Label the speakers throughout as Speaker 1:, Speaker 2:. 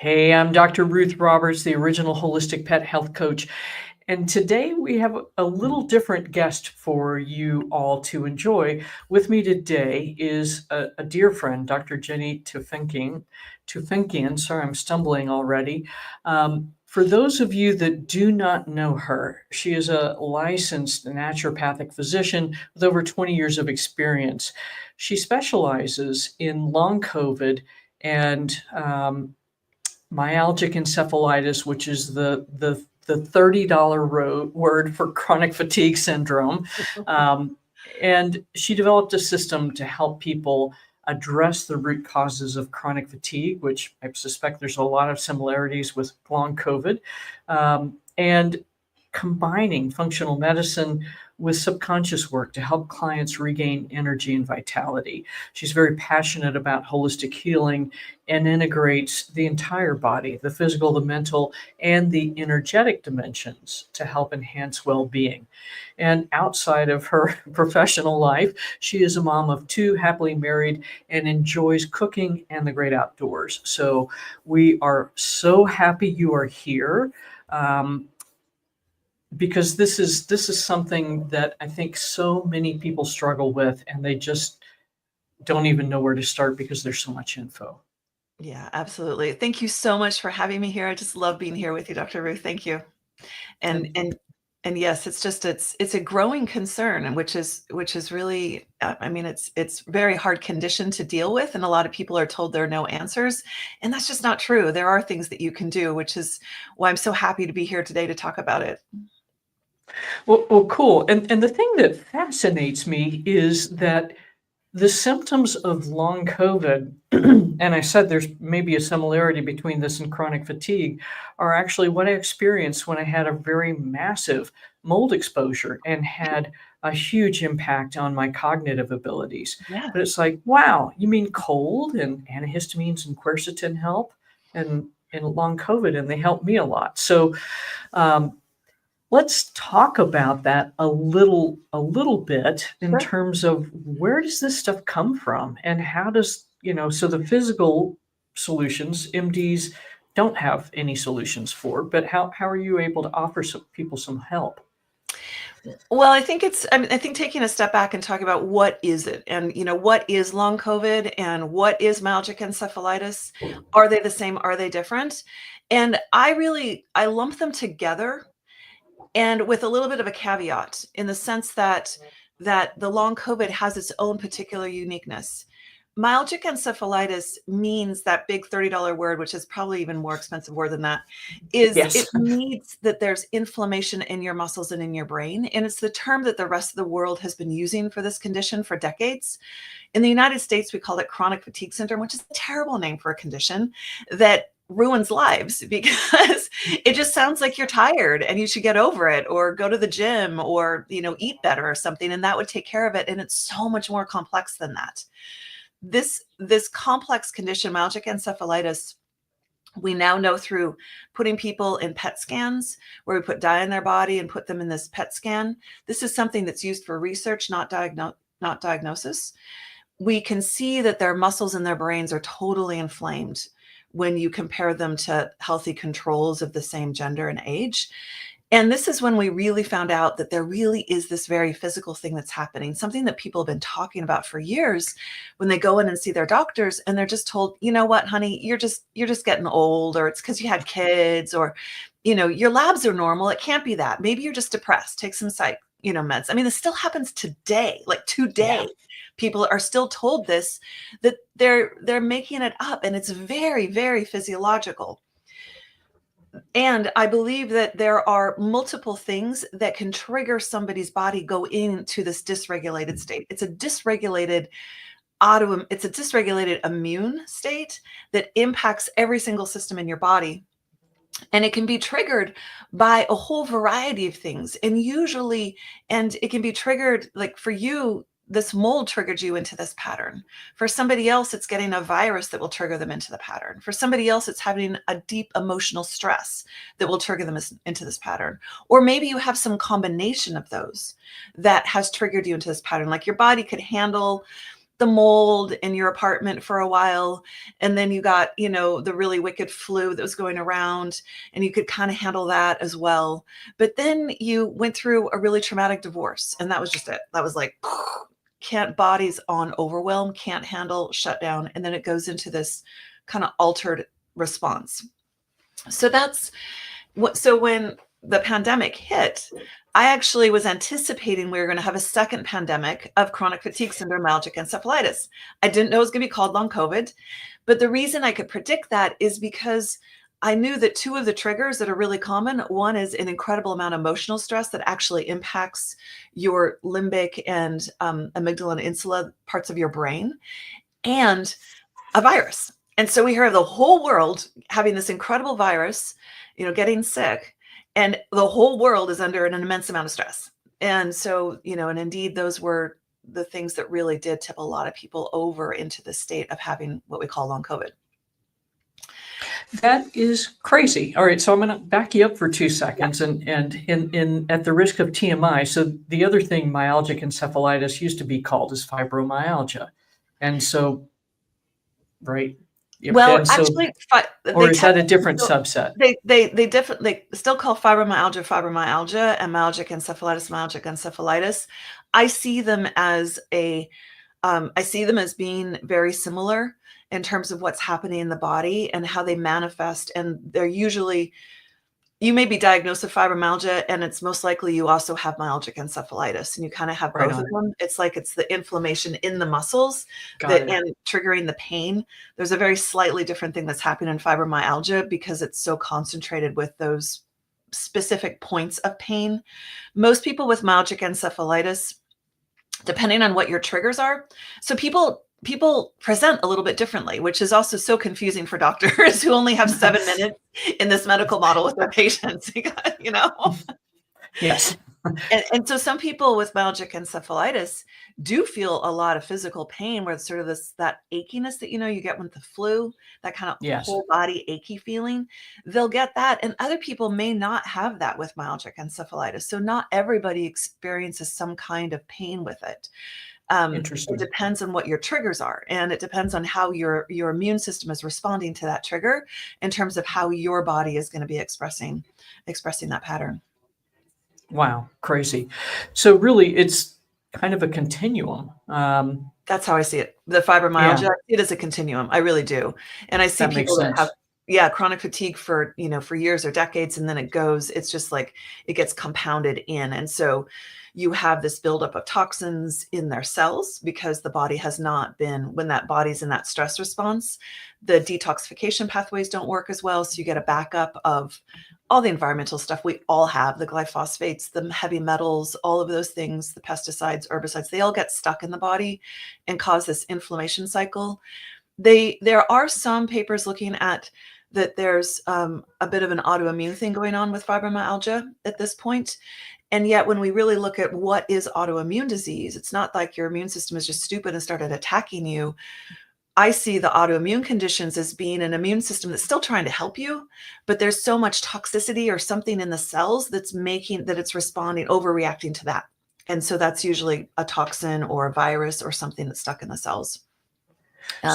Speaker 1: Hey, I'm Dr. Ruth Roberts, the original holistic pet health coach. And today we have a little different guest for you all to enjoy. With me today is a dear friend, Dr. Jenny Tufenkian. Sorry, I'm stumbling already. For those of you that do not know her, she is a licensed naturopathic physician with over 20 years of experience. She specializes in long COVID and myalgic encephalitis, which is the $30 word for chronic fatigue syndrome. Um, and she developed a system to help people address the root causes of chronic fatigue, which I suspect there's a lot of similarities with long COVID, and combining functional medicine with subconscious work to help clients regain energy and vitality. She's very passionate about holistic healing and integrates the entire body, the physical, the mental, and the energetic dimensions to help enhance well-being. And outside of her professional life, she is a mom of two, happily married, and enjoys cooking and the great outdoors. So we are so happy you are here. Because this is something that I think so many people struggle with, and they just don't even know where to start because there's so much info.
Speaker 2: Yeah, absolutely. Thank you so much for having me here. I just love being here with you, Dr. Ruth. Thank you. And
Speaker 1: And
Speaker 2: and and yes, it's a growing concern, and which is really I mean it's very hard condition to deal with, and a lot of people are told there are no answers, and that's just not true. There are things that you can do, which is why I'm so happy to be here today to talk about it.
Speaker 1: well, cool. And the thing that fascinates me is that the symptoms of long COVID, and I said there's maybe a similarity between this and chronic fatigue, are actually what I experienced when I had a very massive mold exposure and had a huge impact on my cognitive abilities.
Speaker 2: Yeah.
Speaker 1: But it's like, wow, you mean cold and antihistamines and quercetin help? And in long COVID, and they helped me a lot. So um, let's talk about that a little bit in
Speaker 2: Sure.
Speaker 1: terms of where does this stuff come from and how does, so the physical solutions, MDs don't have any solutions for, but how are you able to offer some people some help?
Speaker 2: Well, I mean, I think taking a step back and talking about what is it, and what is long COVID and what is myalgic encephalitis? Are they the same? Are they different? And I lump them together, and with a little bit of a caveat, in the sense that the long COVID has its own particular uniqueness. Myalgic encephalitis means that big $30 word, which is probably even more expensive word than that, is
Speaker 1: Yes.
Speaker 2: it means that there's inflammation in your muscles and in your brain. And it's the term that the rest of the world has been using for this condition for decades. In the United States, we call it chronic fatigue syndrome, which is a terrible name for a condition that ruins lives because it just sounds like you're tired and you should get over it or go to the gym or, eat better or something, and that would take care of it. And it's so much more complex than that. This complex condition, myalgic encephalitis, we now know through putting people in PET scans where we put dye in their body and put them in this PET scan. This is something that's used for research, not diagnosis. We can see that their muscles and their brains are totally inflamed when you compare them to healthy controls of the same gender and age. And this is when we really found out that there really is this very physical thing that's happening, something that people have been talking about for years when they go in and see their doctors and they're just told, you know what, honey, you're just getting old, or it's because you had kids, or, your labs are normal. It can't be that. Maybe you're just depressed. Take some meds. I mean, this still happens today, like
Speaker 1: Yeah.
Speaker 2: today. People are still told this, that they're making it up, and it's very, very physiological. And I believe that there are multiple things that can trigger somebody's body go into this dysregulated state. It's a dysregulated immune state that impacts every single system in your body. And it can be triggered by a whole variety of things. And it can be triggered, like for you, this mold triggered you into this pattern. For somebody else, it's getting a virus that will trigger them into the pattern. For somebody else, it's having a deep emotional stress that will trigger them into this pattern. Or maybe you have some combination of those that has triggered you into this pattern. Like your body could handle the mold in your apartment for a while, and then you got, the really wicked flu that was going around, and you could kind of handle that as well. But then you went through a really traumatic divorce, and that was just it. That was like, can't, bodies on overwhelm, can't handle, shut down, and then it goes into this kind of altered response. So that's what, so when the pandemic hit, I actually was anticipating we were going to have a second pandemic of chronic fatigue syndrome, myalgic encephalitis. I didn't know it was going to be called long COVID, but the reason I could predict that is because I knew that two of the triggers that are really common, one is an incredible amount of emotional stress that actually impacts your limbic and amygdala and insula parts of your brain, and a virus. And so we hear of the whole world having this incredible virus, getting sick, and the whole world is under an immense amount of stress. And so, and indeed, those were the things that really did tip a lot of people over into the state of having what we call long COVID.
Speaker 1: That is crazy. All right, so I'm going to back you up for 2 seconds, and in at the risk of TMI. So the other thing myalgic encephalitis used to be called is fibromyalgia, and so right.
Speaker 2: Well,
Speaker 1: And so,
Speaker 2: actually,
Speaker 1: or is that a different subset?
Speaker 2: They still call fibromyalgia, and myalgic encephalitis. I see them as being very similar in terms of what's happening in the body and how they manifest. And they're usually, you may be diagnosed with fibromyalgia, and it's most likely you also have myalgic encephalitis, and you kind of have both of them. It's like it's the inflammation in the muscles and triggering the pain. There's a very slightly different thing that's happening in fibromyalgia because it's so concentrated with those specific points of pain. Most people with myalgic encephalitis, depending on what your triggers are, so people present a little bit differently, which is also so confusing for doctors who only have 7 minutes in this medical model with their patients,
Speaker 1: Yes.
Speaker 2: And so some people with myalgic encephalitis do feel a lot of physical pain, where it's sort of that achiness that, you get with the flu, that kind of whole body achy feeling. They'll get that. And other people may not have that with myalgic encephalitis. So not everybody experiences some kind of pain with it.
Speaker 1: Interesting.
Speaker 2: It depends on what your triggers are, and it depends on how your immune system is responding to that trigger in terms of how your body is going to be expressing that pattern.
Speaker 1: Wow, crazy. So really, it's kind of a continuum.
Speaker 2: That's how I see it. The fibromyalgia, it is a continuum. I really do. And I see people that have chronic fatigue for years or decades, and then it's just like it gets compounded in. And so you have this buildup of toxins in their cells because the body has not been, when that body's in that stress response, the detoxification pathways don't work as well. So you get a backup of all the environmental stuff we all have, the glyphosates, the heavy metals, all of those things, the pesticides, herbicides, they all get stuck in the body and cause this inflammation cycle. There are some papers looking at that there's a bit of an autoimmune thing going on with fibromyalgia at this point. And yet when we really look at what is autoimmune disease, it's not like your immune system is just stupid and started attacking you. I see the autoimmune conditions as being an immune system that's still trying to help you, but there's so much toxicity or something in the cells that's making that it's responding, overreacting to that. And so that's usually a toxin or a virus or something that's stuck in the cells.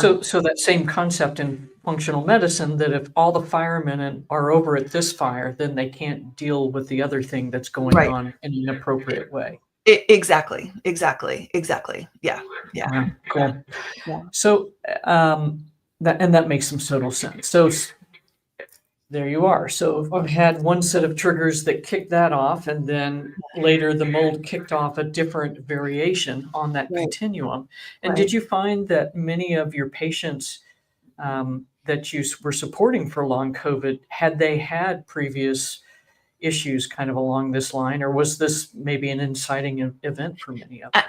Speaker 1: So that same concept in functional medicine, that if all the firemen are over at this fire, then they can't deal with the other thing that's going on in an appropriate way.
Speaker 2: Exactly. Yeah.
Speaker 1: Wow, cool. Yeah. So that makes some total sense. So there you are. So I've had one set of triggers that kicked that off, and then later the mold kicked off a different variation on that continuum. And did you find that many of your patients that you were supporting for long COVID, had they had previous issues kind of along this line, or was this maybe an inciting event for many of them?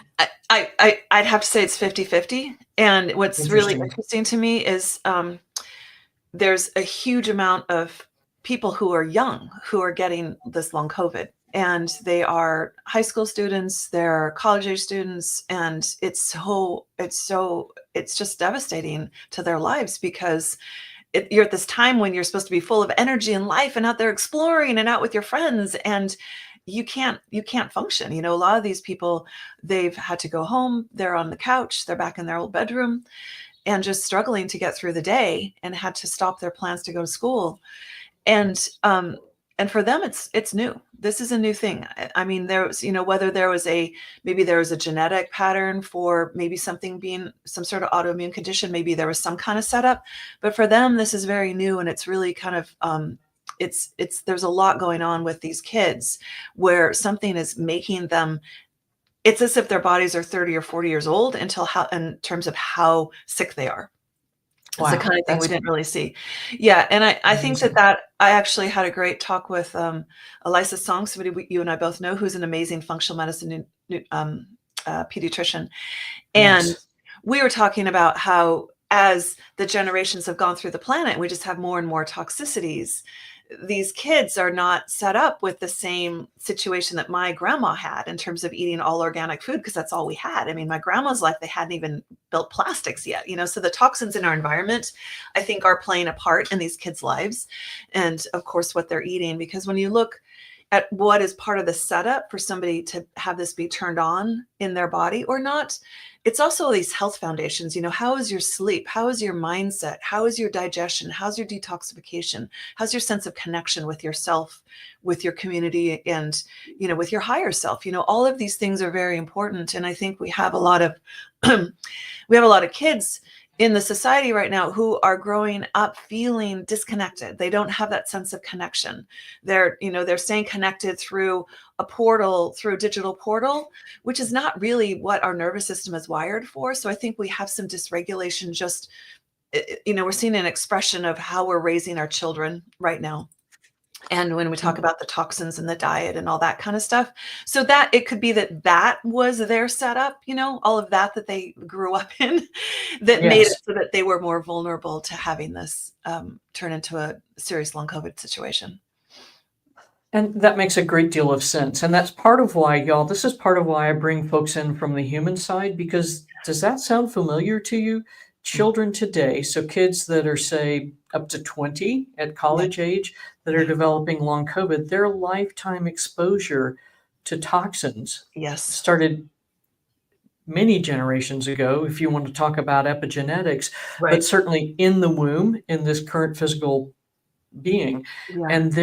Speaker 2: I'd have to say it's 50-50. And what's really interesting to me is there's a huge amount of people who are young who are getting this long COVID, and they are high school students, they're college age students, and it's just devastating to their lives because you're at this time when you're supposed to be full of energy and life and out there exploring and out with your friends, and you can't function. A lot of these people, they've had to go home, they're on the couch, they're back in their old bedroom and just struggling to get through the day and had to stop their plans to go to school. And for them, it's new. This is a new thing. I mean, there's, whether maybe there was a genetic pattern for maybe something being some sort of autoimmune condition, maybe there was some kind of setup, but for them, this is very new. And it's really kind of, there's a lot going on with these kids where something is making them, it's as if their bodies are 30 or 40 years old in terms of how sick they are. It's the kind of thing we didn't really see. Yeah. And I think that I actually had a great talk with Elisa Song, somebody you and I both know, who's an amazing functional medicine pediatrician. And we were talking about how as the generations have gone through the planet, we just have more and more toxicities. These kids are not set up with the same situation that my grandma had in terms of eating all organic food, because that's all we had. I mean, my grandma's life, they hadn't even built plastics yet, so the toxins in our environment, I think, are playing a part in these kids' lives. And of course, what they're eating, because when you look at what is part of the setup for somebody to have this be turned on in their body or not, it's also these health foundations. How is your sleep? How is your mindset? How is your digestion? How's your detoxification? How's your sense of connection with yourself, with your community, and, with your higher self? All of these things are very important. And I think we have a lot of, kids in the society right now who are growing up feeling disconnected. They don't have that sense of connection. They're staying connected through a portal, through a digital portal, which is not really what our nervous system is wired for. So I think we have some dysregulation. Just, we're seeing an expression of how we're raising our children right now. And when we talk about the toxins and the diet and all that kind of stuff, so that it could be that was their setup, all of that they grew up in, that made it so that they were more vulnerable to having this turn into a serious long COVID situation.
Speaker 1: And that makes a great deal of sense. And that's part of why, y'all, this is part of why I bring folks in from the human side, because does that sound familiar to you? Children today, so kids that are, say, up to 20 at college age that are developing long COVID, their lifetime exposure to toxins started many generations ago, if you want to talk about epigenetics, but certainly in the womb, in this current physical being. And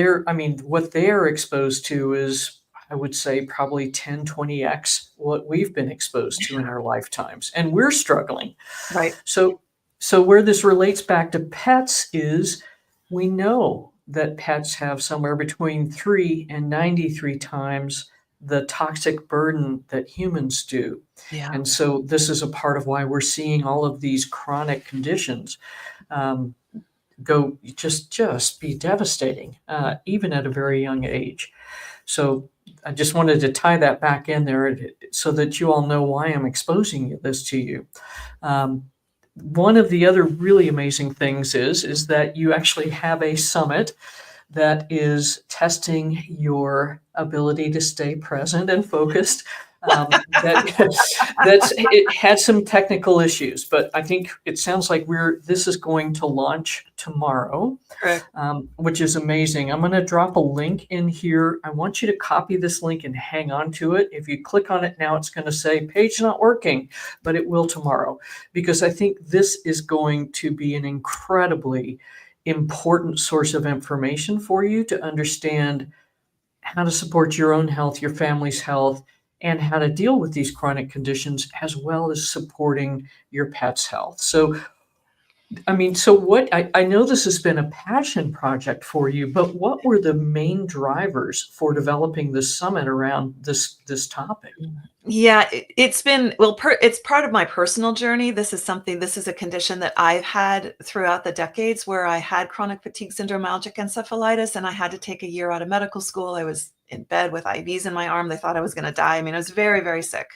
Speaker 1: what they're exposed to is, I would say, probably 10, 20x what we've been exposed to in our lifetimes. And we're struggling.
Speaker 2: Right.
Speaker 1: So where this relates back to pets is, we know that pets have somewhere between 3 and 93 times the toxic burden that humans do.
Speaker 2: Yeah.
Speaker 1: And so this is a part of why we're seeing all of these chronic conditions go just be devastating, even at a very young age. So I just wanted to tie that back in there so that you all know why I'm exposing this to you. One of the other really amazing things is that you actually have a summit that is testing your ability to stay present and focused. It had some technical issues, but I think it sounds like this is going to launch tomorrow, which is amazing. I'm going to drop a link in here. I want you to copy this link and hang on to it. If you click on it now, it's going to say page not working, but it will tomorrow, because I think this is going to be an incredibly important source of information for you to understand how to support your own health, your family's health, and how to deal with these chronic conditions, as well as supporting your pet's health. So, what I know this has been a passion project for you, but what were the main drivers for developing this summit around this topic?
Speaker 2: Yeah, it's been, it's part of my personal journey. This is a condition that I've had throughout the decades, where I had chronic fatigue syndrome, myalgic encephalitis, and I had to take a year out of medical school. I was in bed with IVs in my arm. They thought I was going to die. I was very, very sick.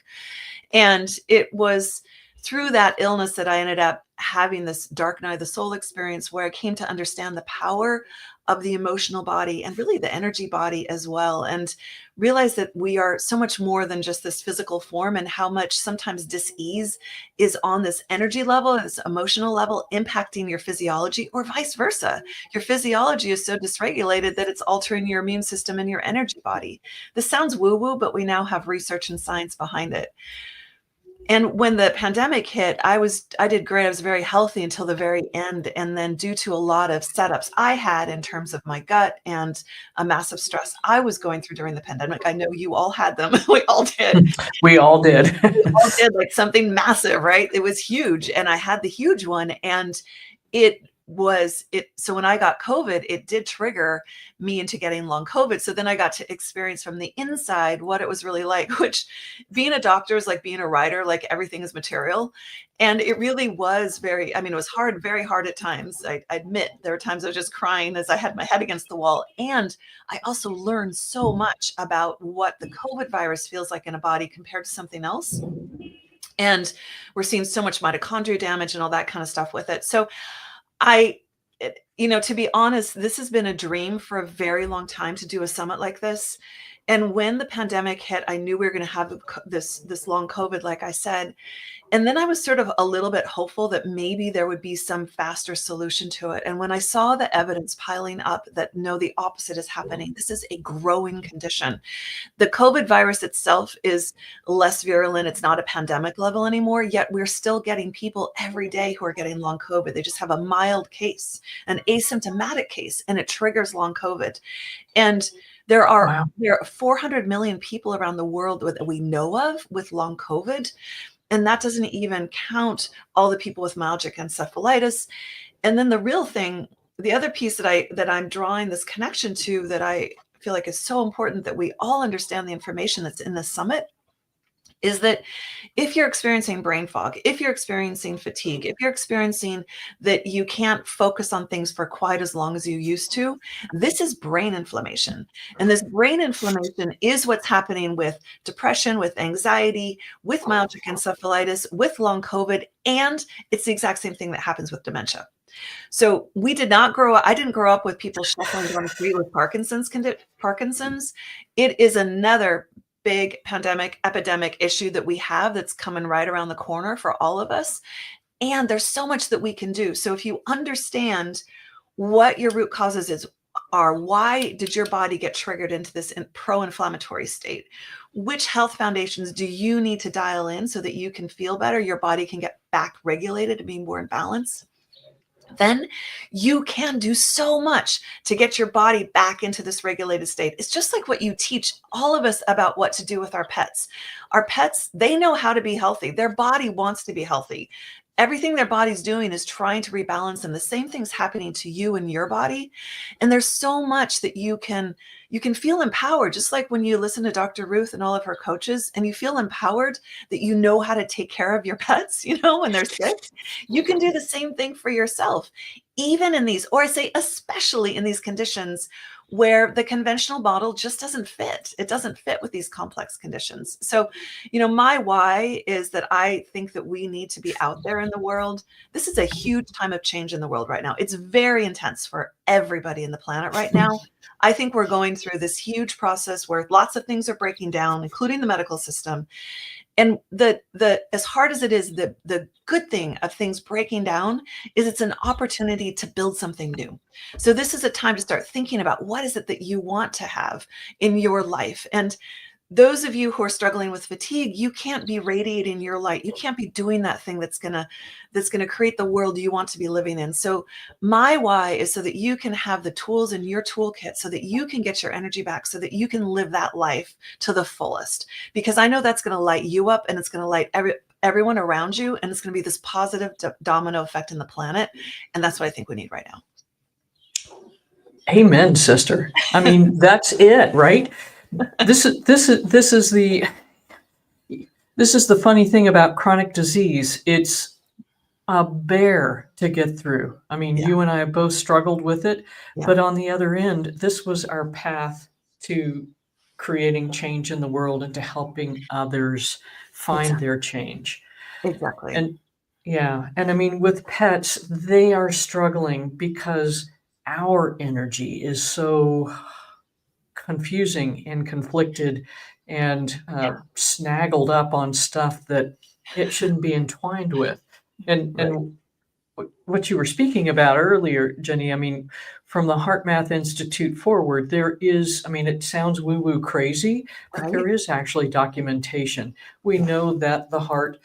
Speaker 2: And it was through that illness that I ended up having this dark night of the soul experience where I came to understand the power of the emotional body and really the energy body as well, and realize that we are so much more than just this physical form, and how much sometimes dis-ease is on this energy level, this emotional level, impacting your physiology, or vice versa. Your physiology is so dysregulated that it's altering your immune system and your energy body. This sounds woo-woo, but we now have research and science behind it. And when the pandemic hit, I did great. I was very healthy until the very end. And then due to a lot of setups I had in terms of my gut and a massive stress I was going through during the pandemic, I know you all had them. We all did.
Speaker 1: We all did.
Speaker 2: We all did, like something massive, right? It was huge. And I had the huge one. And so when I got COVID, it did trigger me into getting long COVID. So then I got to experience from the inside what it was really like, which being a doctor is like being a writer, like everything is material. And it really was it was hard, very hard at times. I admit there were times I was just crying as I had my head against the wall. And I also learned so much about what the COVID virus feels like in a body compared to something else. And we're seeing so much mitochondria damage and all that kind of stuff with it. So to be honest, this has been a dream for a very long time to do a summit like this. And when the pandemic hit, I knew we were going to have this long COVID, like I said. And then I was sort of a little bit hopeful that maybe there would be some faster solution to it. And when I saw the evidence piling up that no, the opposite is happening, this is a growing condition. The COVID virus itself is less virulent. It's not a pandemic level anymore, yet we're still getting people every day who are getting long COVID. They just have a mild case, an asymptomatic case, and it triggers long COVID. And there are 400 million people around the world that we know of with long COVID. And that doesn't even count all the people with myalgic encephalitis. And then the real thing, the other piece that I'm drawing this connection to, that I feel like is so important that we all understand the information that's in the summit, is that if you're experiencing brain fog, if you're experiencing fatigue, if you're experiencing that you can't focus on things for quite as long as you used to, this is brain inflammation. And this brain inflammation is what's happening with depression, with anxiety, with myalgic encephalitis, with long COVID, and it's the exact same thing that happens with dementia. So I didn't grow up with people shuffling down the street with Parkinson's. It is another big epidemic issue that we have that's coming right around the corner for all of us. And there's so much that we can do. So if you understand what your root causes are, why did your body get triggered into this pro-inflammatory state? Which health foundations do you need to dial in so that you can feel better, your body can get back regulated and be more in balance? Then you can do so much to get your body back into this regulated state. It's just like what you teach all of us about what to do with our pets. Our pets, they know how to be healthy. Their body wants to be healthy. Everything their body's doing is trying to rebalance, and the same thing's happening to you and your body. And there's so much that you can feel empowered, just like when you listen to Dr. Ruth and all of her coaches, and you feel empowered that you know how to take care of your pets, when they're sick. You can do the same thing for yourself, even in these, or I say especially in these conditions where the conventional model just doesn't fit. It doesn't fit with these complex conditions. So, my why is that I think that we need to be out there in the world. This is a huge time of change in the world right now. It's very intense for everybody in the planet right now. I think we're going through this huge process where lots of things are breaking down, including the medical system. And as hard as it is, the good thing of things breaking down is it's an opportunity to build something new. So this is a time to start thinking about what is it that you want to have in your life. And those of you who are struggling with fatigue, you can't be radiating your light. You can't be doing that thing that's gonna create the world you want to be living in. So my why is so that you can have the tools in your toolkit so that you can get your energy back, so that you can live that life to the fullest. Because I know that's going to light you up, and it's going to light everyone around you, and it's going to be this positive domino effect in the planet. And that's what I think we need right now.
Speaker 1: Amen, sister. I mean, that's it, right? This is the funny thing about chronic disease. It's a bear to get through. I mean, You and I have both struggled with it, but on the other end, this was our path to creating change in the world and to helping others find their change.
Speaker 2: Exactly.
Speaker 1: And yeah, and I mean, with pets, they are struggling because our energy is so confusing and conflicted and
Speaker 2: Yeah.
Speaker 1: snaggled up on stuff that it shouldn't be entwined with. And
Speaker 2: Right.
Speaker 1: what you were speaking about earlier, Jenny, I mean, from the Heart Math Institute forward, there is, I mean, it sounds woo-woo crazy, but
Speaker 2: Right.
Speaker 1: there is actually documentation. We
Speaker 2: Yeah.
Speaker 1: know that the heart,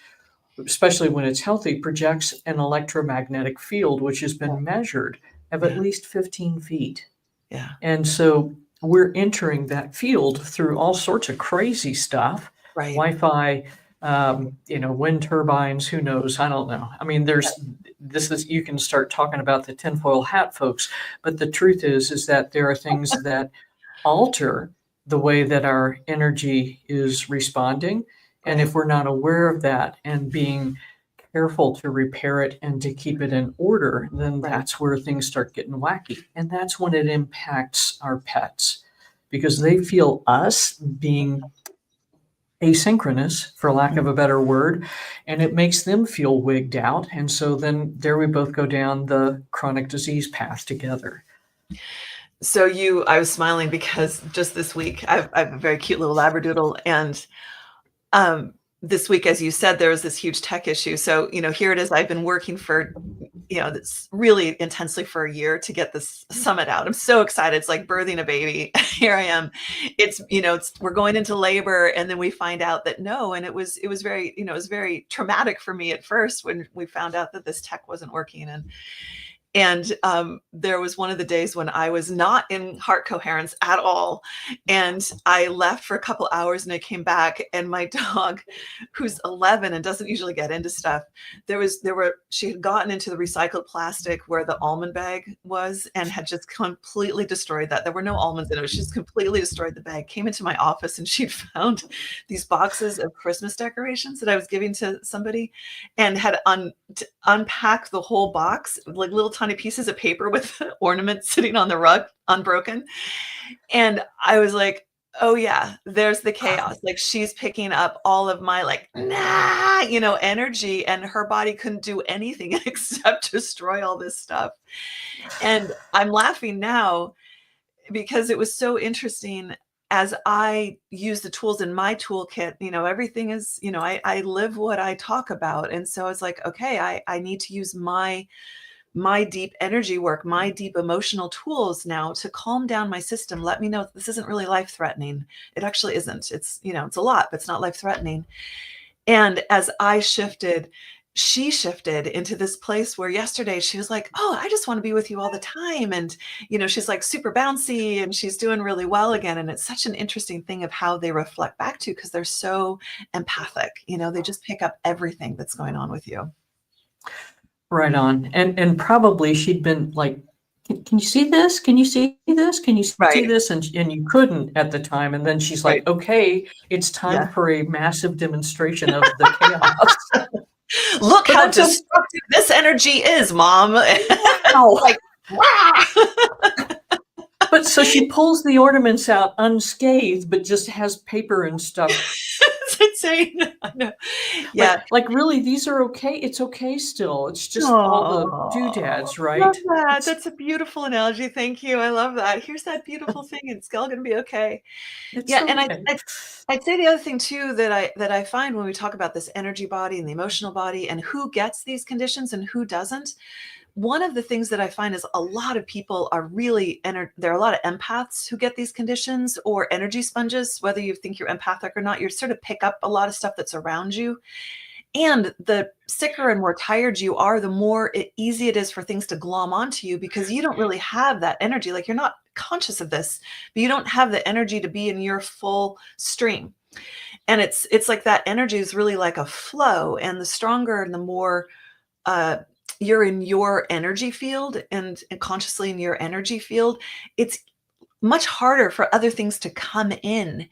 Speaker 1: especially when it's healthy, projects an electromagnetic field, which has
Speaker 2: Yeah.
Speaker 1: been measured of at
Speaker 2: Yeah.
Speaker 1: least 15 feet.
Speaker 2: Yeah.
Speaker 1: And so we're entering that field through all sorts of crazy stuff,
Speaker 2: Right.
Speaker 1: Wi-Fi, wind turbines, who knows? I don't know. I mean, you can start talking about the tinfoil hat folks, but the truth is that there are things that alter the way that our energy is responding. And
Speaker 2: Right.
Speaker 1: if we're not aware of that and being careful to repair it and to keep it in order, then
Speaker 2: Right.
Speaker 1: that's where things start getting wacky. And that's when it impacts our pets because they feel us being asynchronous, for lack of a better word, and it makes them feel wigged out. And so then there we both go down the chronic disease path together.
Speaker 2: So I was smiling because just this week, I have a very cute little Labradoodle, and this week, as you said, there was this huge tech issue. So, here it is. I've been working for, this really intensely for a year to get this summit out. I'm so excited. It's like birthing a baby. Here I am. We're going into labor, and then we find out that no, and it was very, it was very traumatic for me at first when we found out that this tech wasn't working. And there was one of the days when I was not in heart coherence at all. And I left for a couple hours and I came back, and my dog, who's 11 and doesn't usually get into stuff, she had gotten into the recycled plastic where the almond bag was and had just completely destroyed that. There were no almonds in it. She just completely destroyed the bag, came into my office, and she'd found these boxes of Christmas decorations that I was giving to somebody, and had unpacked the whole box, like little tiny pieces of paper with ornaments sitting on the rug, unbroken. And I was like, oh yeah, there's the chaos. Like, she's picking up all of my like, nah, energy, and her body couldn't do anything except destroy all this stuff. And I'm laughing now because it was so interesting. As I use the tools in my toolkit, everything is, I live what I talk about. And so it's like, okay, I need to use my deep energy work, my deep emotional tools now to calm down my system. Let me know this isn't really life threatening. It actually isn't. It's, it's a lot, but it's not life threatening. And as she shifted into this place where yesterday she was like, oh, I just want to be with you all the time. And, she's like super bouncy and she's doing really well again. And it's such an interesting thing of how they reflect back to, because they're so empathic, they just pick up everything that's going on with you.
Speaker 1: Right on. And probably she'd been like, can you see this? Can you see this? Can you see
Speaker 2: Right.
Speaker 1: this? And you couldn't at the time. And then she's
Speaker 2: Right.
Speaker 1: like, okay, it's time
Speaker 2: Yeah.
Speaker 1: for a massive demonstration of the chaos.
Speaker 2: Look
Speaker 1: But
Speaker 2: how
Speaker 1: that's a
Speaker 2: destructive this energy is, Mom.
Speaker 1: wow.
Speaker 2: Like, "Wah!"
Speaker 1: But so she pulls the ornaments out unscathed, but just has paper and stuff.
Speaker 2: It's insane. I know. Yeah.
Speaker 1: Like really, these are okay. It's okay still. It's just all the
Speaker 2: Oh,
Speaker 1: doodads,
Speaker 2: love
Speaker 1: right?
Speaker 2: that.
Speaker 1: It's
Speaker 2: That's a beautiful analogy. Thank you. I love that. Here's that beautiful thing. It's all going to be okay.
Speaker 1: it's
Speaker 2: Yeah, and
Speaker 1: okay.
Speaker 2: I'd say the other thing too that I find when we talk about this energy body and the emotional body and who gets these conditions and who doesn't, one of the things that I find is a lot of people are really there are a lot of empaths who get these conditions, or energy sponges, whether you think you're empathic or not. You sort of pick up a lot of stuff that's around you. And the sicker and more tired you are, the more easy it is for things to glom onto you, because you don't really have that energy. Like, you're not conscious of this, but you don't have the energy to be in your full stream. And it's like that energy is really like a flow. And the stronger and the more you're in your energy field and consciously in your energy field, it's much harder for other things to come in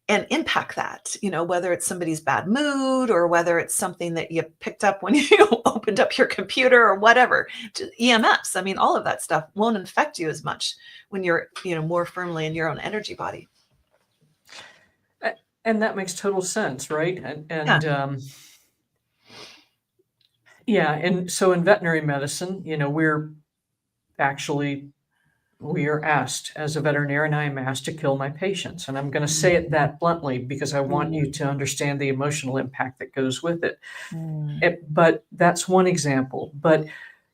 Speaker 2: and impact that, whether it's somebody's bad mood or whether it's something that you picked up when you opened up your computer or whatever. EMFs, I mean, all of that stuff won't infect you as much when you're, more firmly in your own energy body.
Speaker 1: And that makes total sense, right?
Speaker 2: Yeah.
Speaker 1: Yeah, and so in veterinary medicine, actually we are asked, as a veterinarian, I am asked to kill my patients. And I'm going to say it that bluntly because I want you
Speaker 2: Mm,
Speaker 1: to understand the emotional impact that goes with it.
Speaker 2: mm,
Speaker 1: But that's one example. But,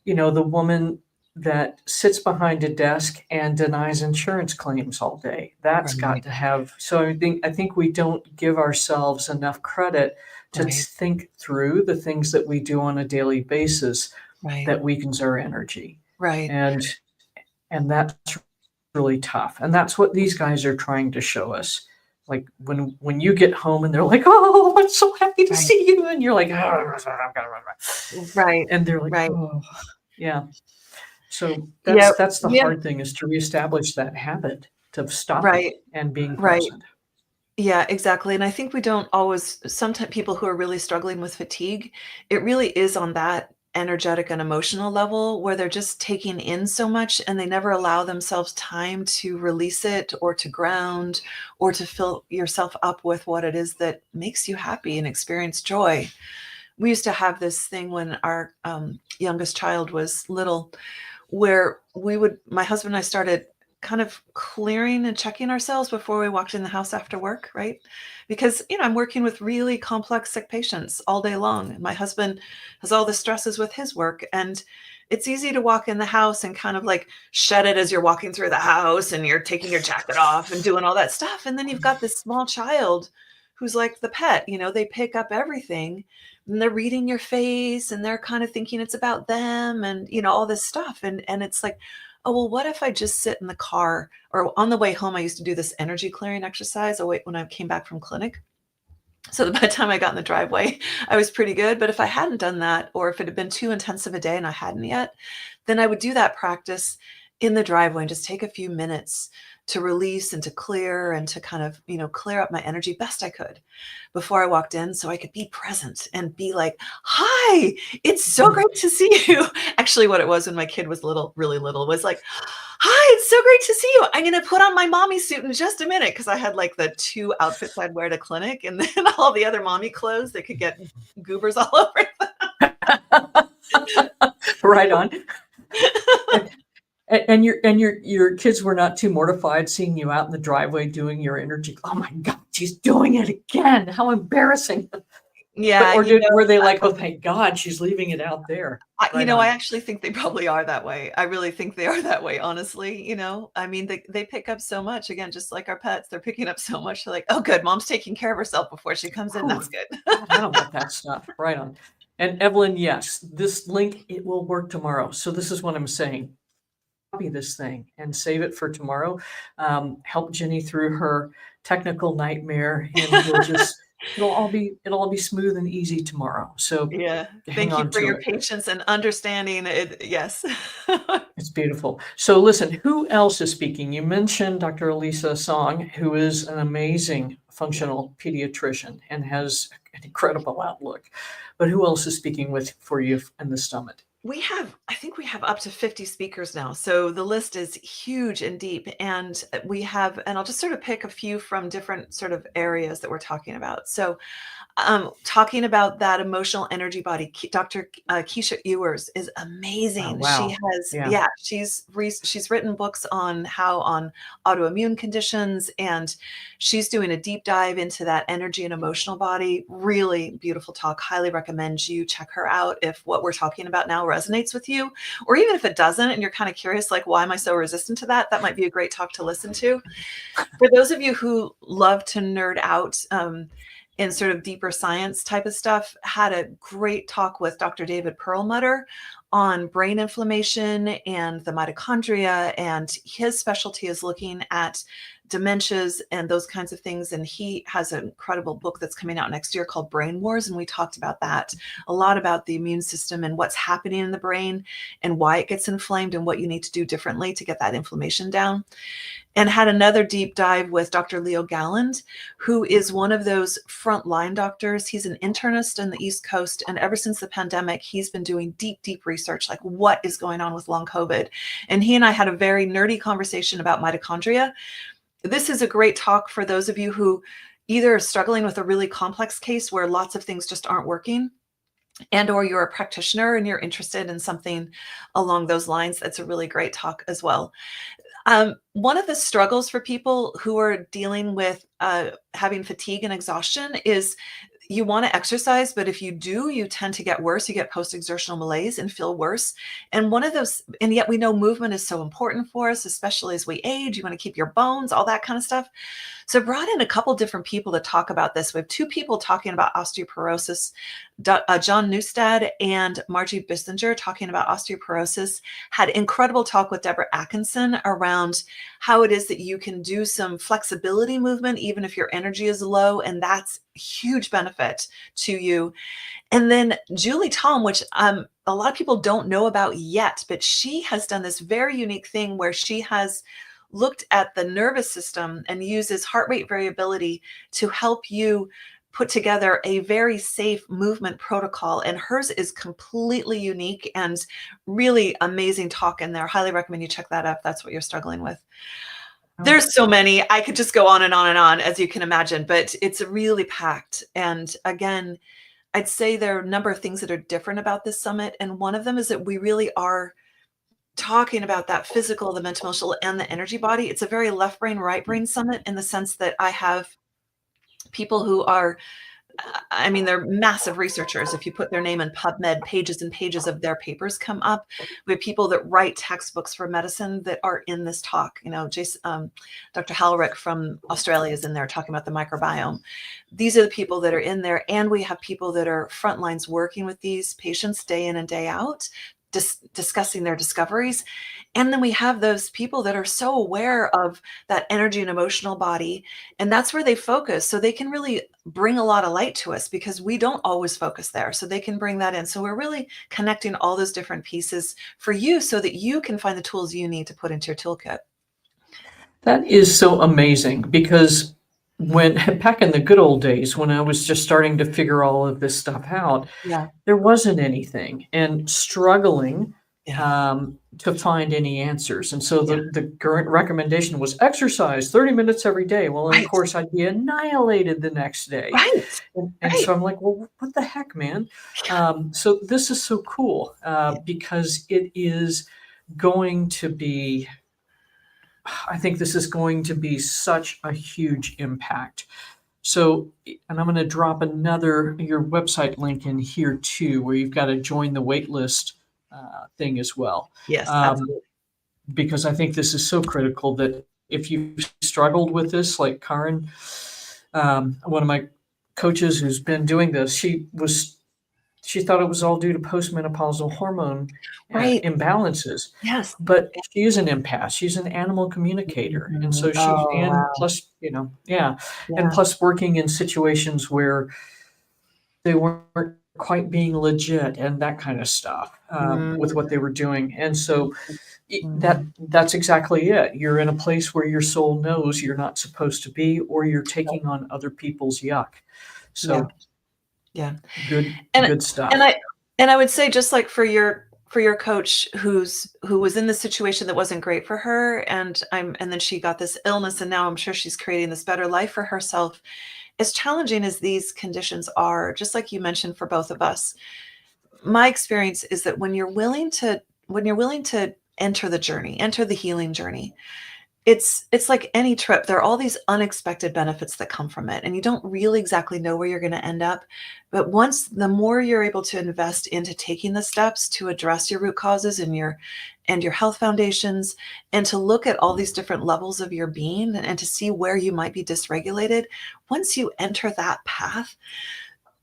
Speaker 1: the woman that sits behind a desk and denies insurance claims all day, that's got
Speaker 2: right,
Speaker 1: to have. So I think we don't give ourselves enough credit to
Speaker 2: right,
Speaker 1: think through the things that we do on a daily basis
Speaker 2: right,
Speaker 1: that weakens our energy.
Speaker 2: right.
Speaker 1: And and that's really tough. And that's what these guys are trying to show us. Like when you get home and they're like, "Oh, I'm so happy to
Speaker 2: Right,
Speaker 1: see you," and you're like,
Speaker 2: right,
Speaker 1: and they're like,
Speaker 2: right.
Speaker 1: "Oh, yeah." So
Speaker 2: Yeah,
Speaker 1: that's the
Speaker 2: we have
Speaker 1: hard thing, is to reestablish that habit of stopping
Speaker 2: right,
Speaker 1: and being
Speaker 2: right.
Speaker 1: present.
Speaker 2: Yeah, exactly, and I think we don't always sometimes people who are really struggling with fatigue, it really is on that energetic and emotional level where they're just taking in so much and they never allow themselves time to release it or to ground or to fill yourself up with what it is that makes you happy and experience joy. We used to have this thing when our, youngest child was little where my husband and I started kind of clearing and checking ourselves before we walked in the house after work, right? Because, I'm working with really complex sick patients all day long. And my husband has all the stresses with his work. And it's easy to walk in the house and kind of like shed it as you're walking through the house and you're taking your jacket off and doing all that stuff. And then you've got this small child who's like the pet, they pick up everything and they're reading your face and they're kind of thinking it's about them and all this stuff and it's like, oh well, what if I just sit in the car, or on the way home I used to do this energy clearing exercise when I came back from clinic, so that by the time I got in the driveway I was pretty good. But if I hadn't done that, or if it had been too intensive a day and I hadn't yet, then I would do that practice in the driveway and just take a few minutes to release and to clear and to kind of, clear up my energy best I could before I walked in so I could be present and be like, "Hi, it's so great to see you." Actually, what it was when my kid was little, really little, was like, "Hi, it's so great to see you. I'm gonna put on my mommy suit in just a minute," because I had like the two outfits I'd wear to clinic and then all the other mommy clothes that could get goobers all over
Speaker 1: Right on. And your kids were not too mortified seeing you out in the driveway doing your energy. Oh my God, she's doing it again. How embarrassing.
Speaker 2: Yeah,
Speaker 1: Were they like, "Oh, thank God she's leaving it out there." Right
Speaker 2: I
Speaker 1: on.
Speaker 2: actually think they probably are that way. I really think they are that way, honestly, I mean, they pick up so much, again, just like our pets, they're picking up so much, they're like, "Oh, good, mom's taking care of herself before she comes in, that's
Speaker 1: Whew.
Speaker 2: good."
Speaker 1: I don't know about that stuff. Right on. And Evelyn, yes, this link, it will work tomorrow. So this is what I'm saying. Copy this thing and save it for tomorrow. Help Jenny through her technical nightmare, and it'll all be smooth and easy tomorrow. So
Speaker 2: Yeah,
Speaker 1: hang
Speaker 2: thank you
Speaker 1: on
Speaker 2: for
Speaker 1: to
Speaker 2: your
Speaker 1: it.
Speaker 2: patience and understanding it, yes.
Speaker 1: It's beautiful. So listen, who else is speaking? You mentioned Dr. Elisa Song, who is an amazing functional pediatrician and has an incredible outlook. But who else is speaking for you in the summit?
Speaker 2: I think we have up to 50 speakers now. So the list is huge and deep. And and I'll just sort of pick a few from different sort of areas that we're talking about. So talking about that emotional energy body, Dr. Keisha Ewers is
Speaker 1: Oh,
Speaker 2: amazing. She
Speaker 1: wow.
Speaker 2: has,
Speaker 1: Yeah.
Speaker 2: yeah, she's written books on autoimmune conditions, and she's doing a deep dive into that energy and emotional body. Really beautiful talk. Highly recommend you check her out if what we're talking about now resonates with you, or even if it doesn't, and you're kind of curious, like, why am I so resistant to that? That might be a great talk to listen to. For those of you who love to nerd out, in sort of deeper science type of stuff, had a great talk with Dr. David Perlmutter on brain inflammation and the mitochondria. And his specialty is looking at dementias and those kinds of things. And he has an incredible book that's coming out next year called Brain Wars. And we talked about that a lot, about the immune system and what's happening in the brain and why it gets inflamed and what you need to do differently to get that inflammation down. And had another deep dive with Dr. Leo Galland, who is one of those frontline doctors. He's an internist on the East Coast. And ever since the pandemic, he's been doing deep, deep research, like what is going on with long COVID. And he and I had a very nerdy conversation about mitochondria. This is a great talk for those of you who either are struggling with a really complex case where lots of things just aren't working, and or you're a practitioner and you're interested in something along those lines, that's a really great talk as well. One of the struggles for people who are dealing with having fatigue and exhaustion is you want to exercise, but if you do, you tend to get worse. You get post-exertional malaise and feel worse. And one of those, and yet we know movement is so important for us, especially as we age. You want to keep your bones, all that kind of stuff. So I brought in a couple different people to talk about this. We have two people talking about osteoporosis, John Newstead and Margie Bissinger talking about osteoporosis, had incredible talk with Deborah Atkinson around how it is that you can do some flexibility movement, even if your energy is low, and that's huge benefit to you. And then Julie Tom, which a lot of people don't know about yet, but she has done this very unique thing where she has looked at the nervous system and uses heart rate variability to help you put together a very safe movement protocol. And hers is completely unique and really amazing talk in there. Highly recommend you check that out if that's what you're struggling with. There's so many. I could just go on and on and on, as you can imagine, but it's really packed. And again, I'd say there are a number of things that are different about this summit. And one of them is that we really are talking about that physical, the mental, emotional, and the energy body. It's a very left brain, right brain summit in the sense that I have people who are, I mean, they're massive researchers. If you put their name in PubMed, pages and pages of their papers come up. We have people that write textbooks for medicine that are in this talk. You know, Dr. Halrick from Australia is in there talking about the microbiome. These are the people that are in there. And we have people that are front lines working with these patients day in and day out, discussing their discoveries. And then we have those people that are so aware of that energy and emotional body, and that's where they focus. So they can really bring a lot of light to us because we don't always focus there. So they can bring that in. So we're really connecting all those different pieces for you so that you can find the tools you need to put into your toolkit.
Speaker 1: That is so amazing because when back in the good old days, when I was just starting to figure all of this stuff out,
Speaker 2: Yeah.
Speaker 1: there wasn't anything and struggling
Speaker 2: Yeah.
Speaker 1: to find any answers. And so the current recommendation was exercise 30 minutes every day. Well, and
Speaker 2: Right.
Speaker 1: of course, I'd be annihilated the next day.
Speaker 2: Right.
Speaker 1: And so I'm like, well, what the heck, man? So this is so cool because it is going to be, I think this is going to be such a huge impact. So, and I'm going to drop your website link in here too, where you've got to join the waitlist thing as well.
Speaker 2: Yes, absolutely.
Speaker 1: Because I think this is so critical that if you've struggled with this, like Karen, one of my coaches who's been doing this, she thought it was all due to postmenopausal hormone
Speaker 2: Right.
Speaker 1: imbalances.
Speaker 2: Yes.
Speaker 1: But she is an empath. She's an animal communicator. And so plus, and plus working in situations where they weren't quite being legit and that kind of stuff with what they were doing. And so that's exactly it. You're in a place where your soul knows you're not supposed to be, or you're taking on other people's yuck. So good stuff.
Speaker 2: And I would say, just like for your coach who was in this situation that wasn't great for her, and then she got this illness, and now I'm sure she's creating this better life for herself. As challenging as these conditions are, just like you mentioned for both of us, my experience is that when you're willing to enter the healing journey, it's like any trip. There are all these unexpected benefits that come from it, and you don't really exactly know where you're going to end up. But the more you're able to invest into taking the steps to address your root causes and your health foundations, and to look at all these different levels of your being and to see where you might be dysregulated, once you enter that path,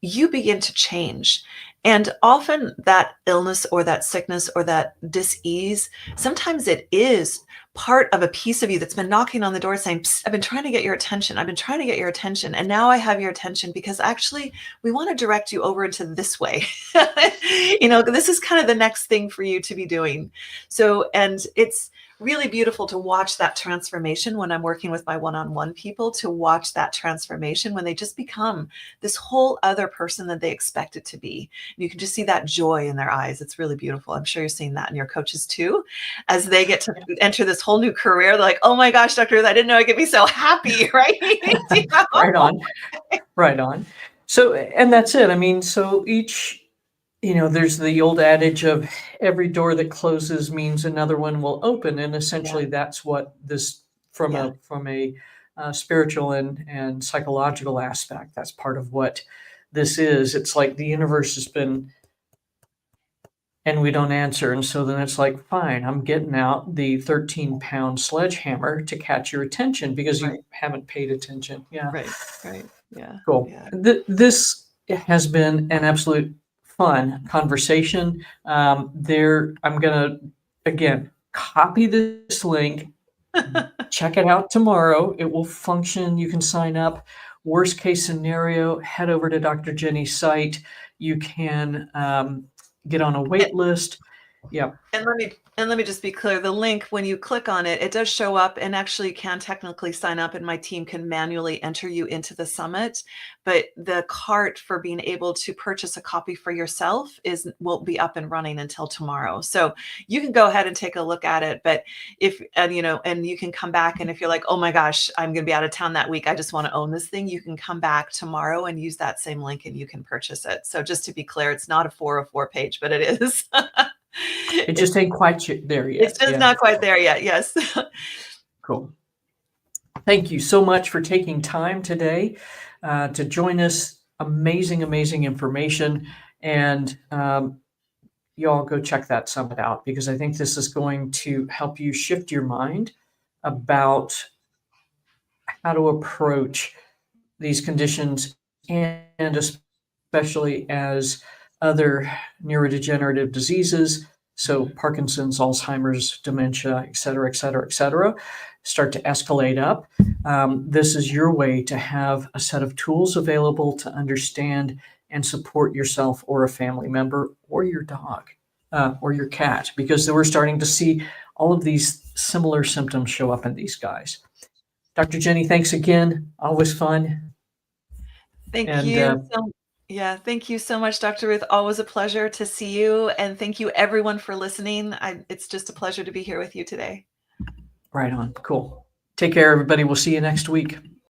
Speaker 2: you begin to change. And often that illness or that sickness or that dis-ease, sometimes it is part of a piece of you that's been knocking on the door saying, I've been trying to get your attention. I've been trying to get your attention. And now I have your attention because actually we want to direct you over into this way. This is kind of the next thing for you to be doing. So, and it's really beautiful to watch that transformation when I'm working with my one-on-one people, to watch that transformation when they just become this whole other person that they expected to be. And you can just see that joy in their eyes. It's really beautiful. I'm sure you're seeing that in your coaches too, as they get to enter this whole new career. They're like, oh my gosh, Dr. Ruth, I didn't know I could be so happy, right?
Speaker 1: Right on. So, and that's it. I mean, so each There's the old adage of every door that closes means another one will open, and essentially
Speaker 2: Yeah.
Speaker 1: that's what this from
Speaker 2: Yeah.
Speaker 1: a spiritual and psychological aspect. That's part of what this is. It's like the universe has been, and we don't answer, and so then it's like, fine, I'm getting out the 13-pound sledgehammer to catch your attention because
Speaker 2: Right.
Speaker 1: you haven't paid attention. Yeah.
Speaker 2: Right. Right. Yeah.
Speaker 1: Cool.
Speaker 2: Yeah.
Speaker 1: This has been an absolute fun conversation. I'm gonna again copy this link, check it out tomorrow. It will function. You can sign up. Worst case scenario, head over to Dr. Jenny's site. You can get on a wait list. Yeah.
Speaker 2: And let me just be clear. The link, when you click on it, it does show up, and actually you can technically sign up, and my team can manually enter you into the summit. But the cart for being able to purchase a copy for yourself won't be up and running until tomorrow. So you can go ahead and take a look at it. But and you can come back, and if you're like, oh my gosh, I'm going to be out of town that week, I just want to own this thing, you can come back tomorrow and use that same link and you can purchase it. So just to be clear, it's not a 404 page, but it is.
Speaker 1: It just ain't quite there yet.
Speaker 2: It's just
Speaker 1: Yeah.
Speaker 2: not quite there yet. Yes.
Speaker 1: Cool. Thank you so much for taking time today to join us. Amazing, amazing information. And you all go check that summit out, because I think this is going to help you shift your mind about how to approach these conditions, and especially as other neurodegenerative diseases, so Parkinson's, Alzheimer's, dementia, et cetera, et cetera, et cetera, start to escalate up. This is your way to have a set of tools available to understand and support yourself or a family member or your dog or your cat, because we're starting to see all of these similar symptoms show up in these guys. Dr. Jenny, thanks again. Always fun.
Speaker 2: Thank
Speaker 1: And
Speaker 2: you. Thank you so much, Dr. Ruth. Always a pleasure to see you. And thank you everyone for listening. It's just a pleasure to be here with you today.
Speaker 1: right on. Cool. Take care, everybody. We'll see you next week.